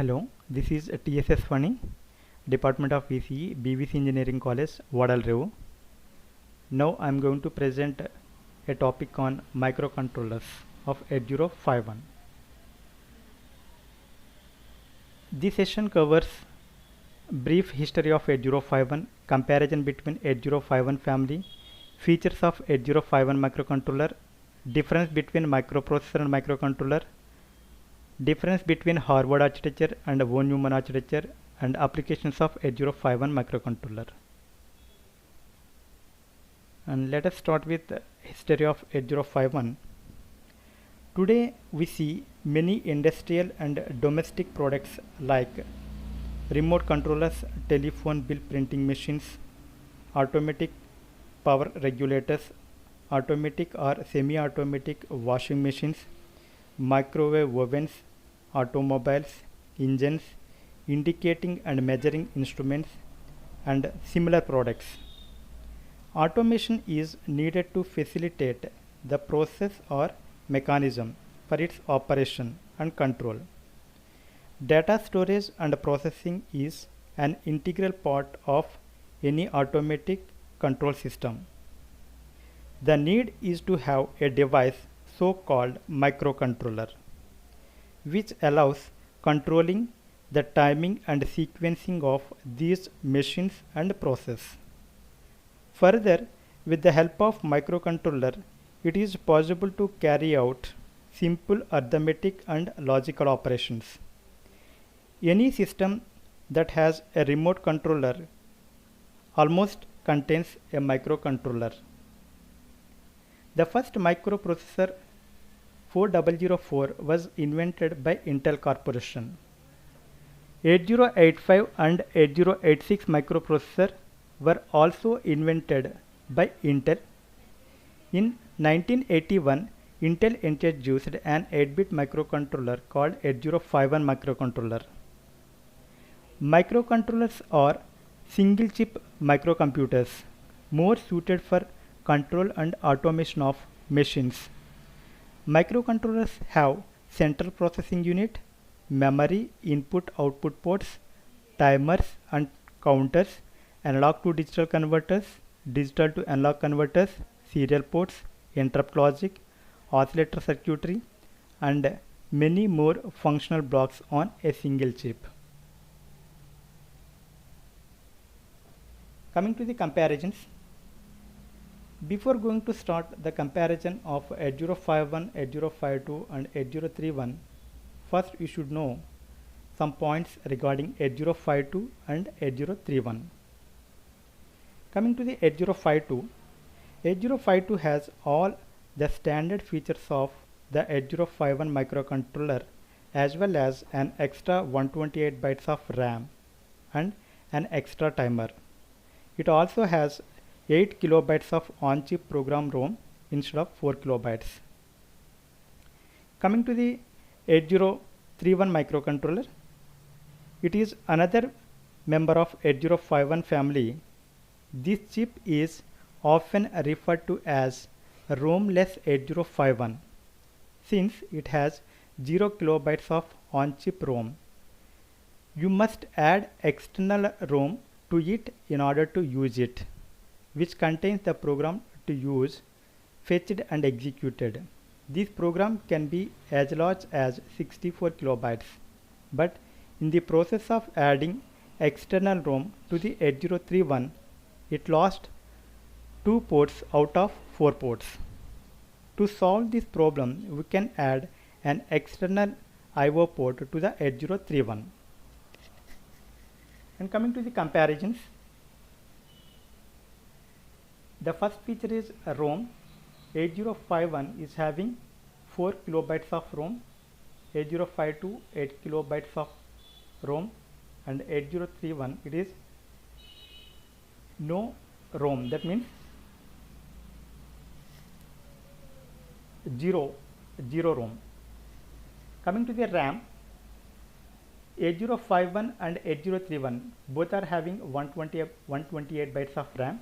Hello, this is TSS Fani, Department of VCE, BVC Engineering College, Vadalrevu. Now I am going to present a topic on microcontrollers of 8051. This session covers brief history of 8051, comparison between 8051 family, features of 8051 microcontroller, difference between microprocessor and microcontroller, difference between Harvard architecture and von Neumann architecture, and applications of 8051 microcontroller. And let us start with the history of 8051. Today we see many industrial and domestic products like remote controllers, telephone bill printing machines, automatic power regulators, automatic or semi-automatic washing machines, microwave ovens, automobiles, engines, indicating and measuring instruments, and similar products. Automation is needed to facilitate the process or mechanism for its operation and control. Data storage and processing is an integral part of any automatic control system. The need is to have a device so-called microcontroller, which allows controlling the timing and sequencing of these machines and process. Further, with the help of microcontroller, it is possible to carry out simple arithmetic and logical operations. Any system that has a remote controller almost contains a microcontroller. The first microprocessor 4004 was invented by Intel Corporation. 8085 and 8086 microprocessor were also invented by Intel. In 1981, Intel introduced an 8-bit microcontroller called 8051 microcontroller. Microcontrollers are single-chip microcomputers, more suited for control and automation of machines. Microcontrollers have central processing unit, memory, input-output ports, timers and counters, analog to digital converters, digital to analog converters, serial ports, interrupt logic, oscillator circuitry, and many more functional blocks on a single chip. Coming to the comparisons. Before going to start the comparison of 8051, 8052 and 8031, first you should know some points regarding 8052 and 8031. Coming to the 8052, 8052 has all the standard features of the 8051 microcontroller as well as an extra 128 bytes of RAM and an extra timer. It also has 8 kilobytes of on-chip program ROM instead of 4 kilobytes. Coming to the 8031 microcontroller, it is another member of 8051 family. This chip is often referred to as ROM-less 8051 since it has 0 kilobytes of on-chip ROM. You must add external ROM to it in order to use it, which contains the program to use, fetched and executed. This program can be as large as 64 kilobytes, but in the process of adding external ROM to the 8031, it lost 2 ports out of 4 ports. To solve this problem, we can add an external I/O port to the 8031. And coming to the comparisons, the first feature is ROM. 8051 is having 4 kilobytes of ROM, 8052 8 kilobytes of ROM, and 8031 it is no ROM, that means 0 ROM. Coming to the RAM, 8051 and 8031 both are having 128 bytes of RAM,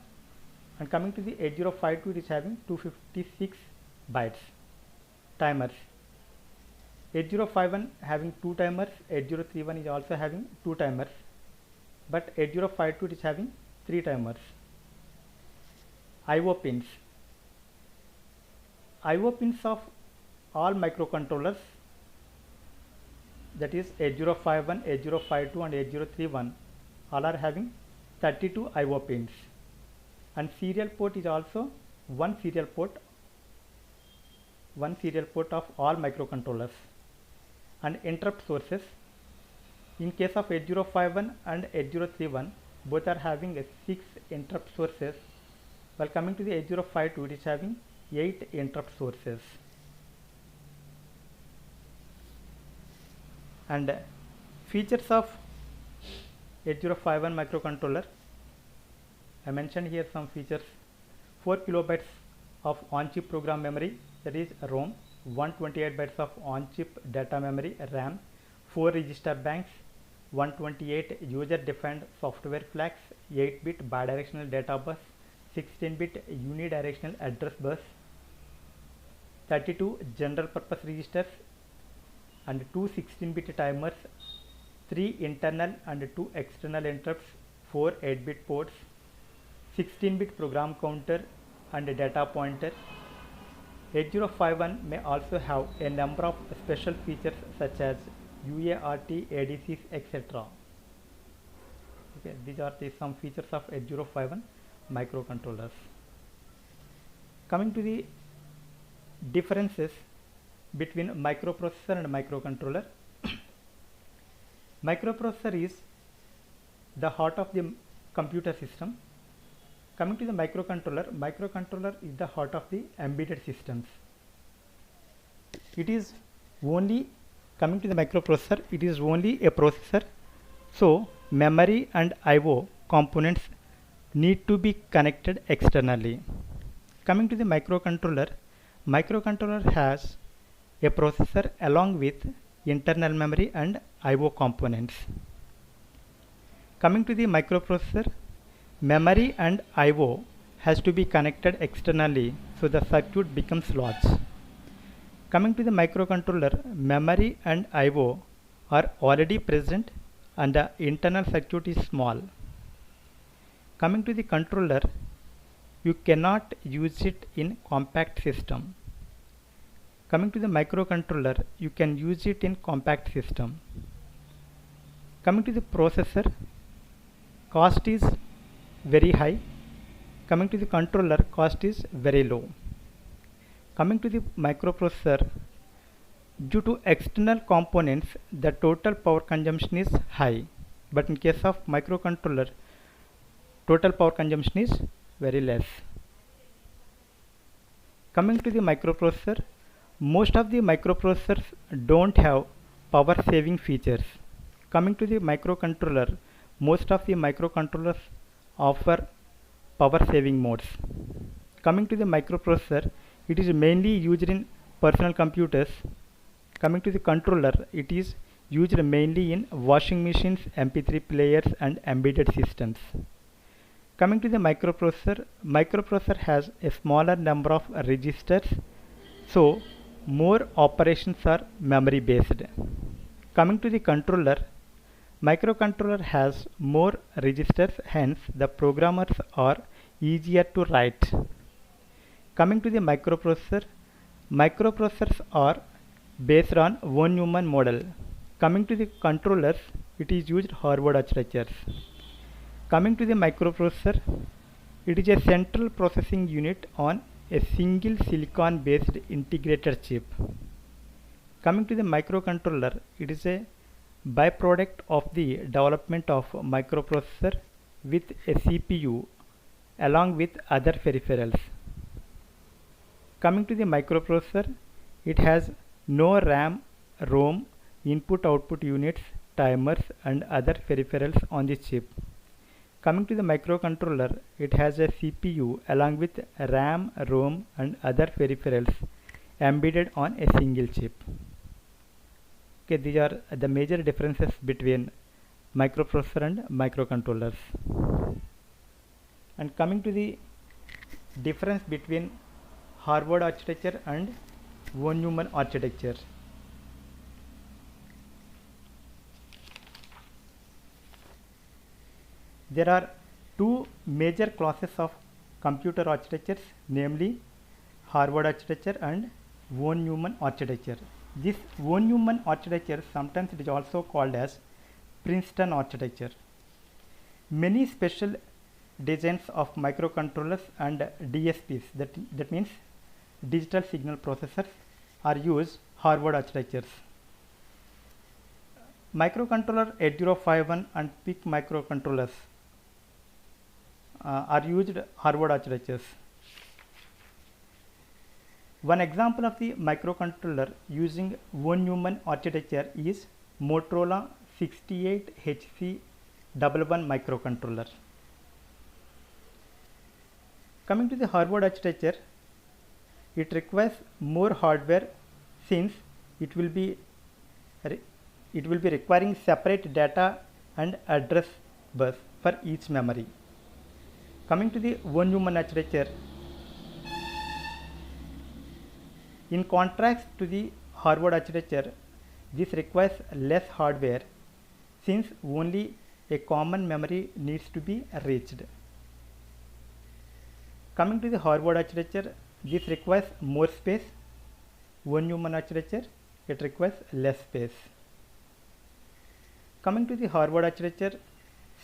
and coming to the 8052 it is having 256 bytes. Timers. 8051 having 2 timers, 8031 is also having 2 timers, but 8052 is having 3 timers. I/O pins. I/O pins of all microcontrollers, that is 8051, 8052 and 8031, all are having 32 I/O pins, and serial port is also one serial port of all microcontrollers. And interrupt sources, in case of 8051 and 8031, both are having 6 interrupt sources, while coming to the 8052 it is having 8 interrupt sources. And features of 8051 microcontroller, I mentioned here some features: 4 kilobytes of on-chip program memory, that is ROM, 128 bytes of on-chip data memory RAM, 4 register banks, 128 user-defined software flags, 8-bit bidirectional data bus, 16-bit unidirectional address bus, 32 general purpose registers, and 2 16-bit timers, 3 internal and 2 external interrupts, 4 8-bit ports, 16-bit program counter and data pointer. 8051 may also have a number of special features such as UART, ADCs, etc. Okay, these are some features of 8051 microcontrollers. Coming to the differences between microprocessor and microcontroller. Microprocessor is the heart of the computer system. Coming to the microcontroller is the heart of the embedded systems. It is only, coming to the microprocessor, it is only a processor, so memory and I/O components need to be connected externally. Coming to the microcontroller has a processor along with internal memory and I/O components. Coming to the microprocessor, memory and I/O has to be connected externally, so the circuit becomes large. Coming to the microcontroller, memory and I/O are already present and the internal circuit is small. Coming to the controller, you cannot use it in compact system. Coming to the microcontroller, you can use it in compact system. Coming to the processor, cost is very high. Coming to the controller, cost is very low. Coming to the microprocessor, due to external components, the total power consumption is high, but in case of microcontroller, total power consumption is very less. Coming to the microprocessor, most of the microprocessors don't have power saving features. Coming to the microcontroller, most of the microcontrollers offer power saving modes. Coming to the microprocessor, it is mainly used in personal computers. Coming to the controller, it is used mainly in washing machines, MP3 players and embedded systems. Coming to the microprocessor has a smaller number of registers, so more operations are memory based. Coming to the controller, microcontroller has more registers, hence the programmers are easier to write. Coming to the microprocessors are based on von Neumann model. Coming to the controllers, it is used Harvard architectures. Coming to the microprocessor, it is a central processing unit on a single silicon based integrated chip. Coming to the microcontroller, it is a byproduct of the development of microprocessor with a CPU along with other peripherals. Coming to the microprocessor, it has no RAM, ROM, input-output units, timers and other peripherals on the chip. Coming to the microcontroller, it has a CPU along with RAM, ROM and other peripherals embedded on a single chip. Okay, these are the major differences between microprocessor and microcontrollers. And coming to the difference between Harvard architecture and von Neumann architecture. There are two major classes of computer architectures, namely Harvard architecture and von Neumann architecture. This von Neumann architecture, sometimes it is also called as Princeton architecture. Many special designs of microcontrollers and DSPs, that means digital signal processors, are used Harvard architectures. Microcontroller 8051 and PIC microcontrollers are used Harvard architectures. One example of the microcontroller using von Neumann architecture is Motorola 68HC11 microcontroller. Coming to the Harvard architecture, it requires more hardware since it will be requiring separate data and address bus for each memory. Coming to the von Neumann architecture, in contrast to the Harvard architecture, this requires less hardware since only a common memory needs to be reached. Coming to the Harvard architecture, this requires more space. Von Neumann architecture, it requires less space. Coming to the Harvard architecture,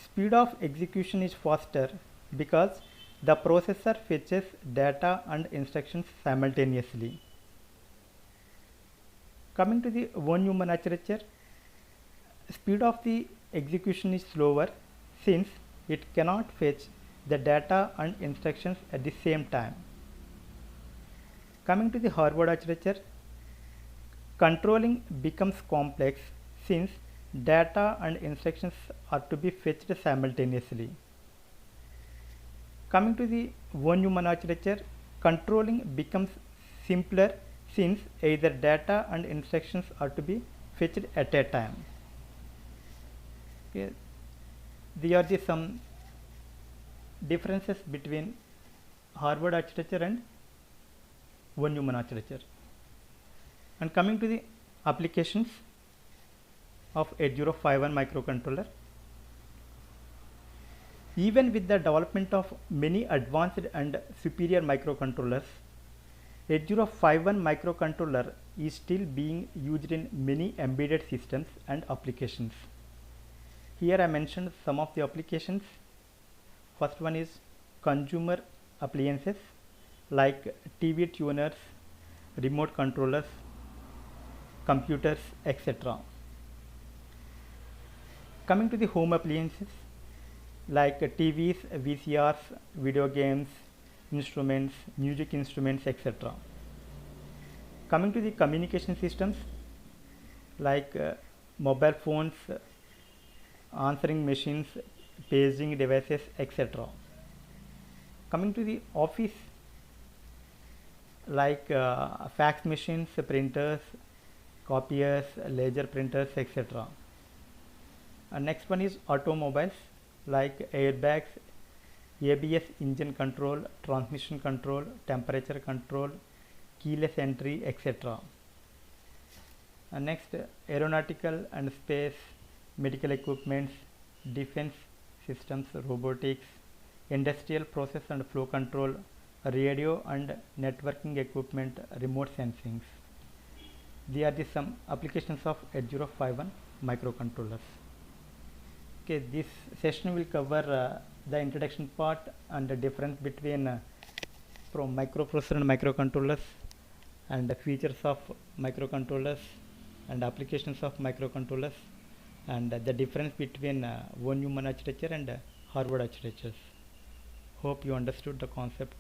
speed of execution is faster because the processor fetches data and instructions simultaneously. Coming to the von Neumann architecture, speed of the execution is slower since it cannot fetch the data and instructions at the same time. Coming to the Harvard architecture, controlling becomes complex since data and instructions are to be fetched simultaneously. Coming to the von Neumann architecture, controlling becomes simpler since either data and instructions are to be fetched at a time. Okay. There are some differences between Harvard architecture and von Neumann architecture. And coming to the applications of 8051 microcontroller, even with the development of many advanced and superior microcontrollers, 8051 microcontroller is still being used in many embedded systems and applications. Here I mentioned some of the applications. First one is consumer appliances like TV tuners, remote controllers, computers, etc. Coming to the home appliances like TVs, VCRs, video games, instruments, music instruments, etc. Coming to the communication systems like mobile phones, answering machines, paging devices, etc. Coming to the office like fax machines, printers, copiers, laser printers, etc. And next one is automobiles like airbags, ABS engine control, transmission control, temperature control, keyless entry, etc. And next, aeronautical and space, medical equipments, defense systems, robotics, industrial process and flow control, radio and networking equipment, remote sensing. These are some applications of 8051 microcontrollers. Okay, this session will cover the introduction part and the difference between from microprocessor and microcontrollers, and the features of microcontrollers and applications of microcontrollers, and the difference between von Neumann architecture and Harvard architectures. Hope you understood the concept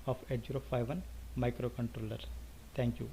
of 8051 microcontroller. Thank you.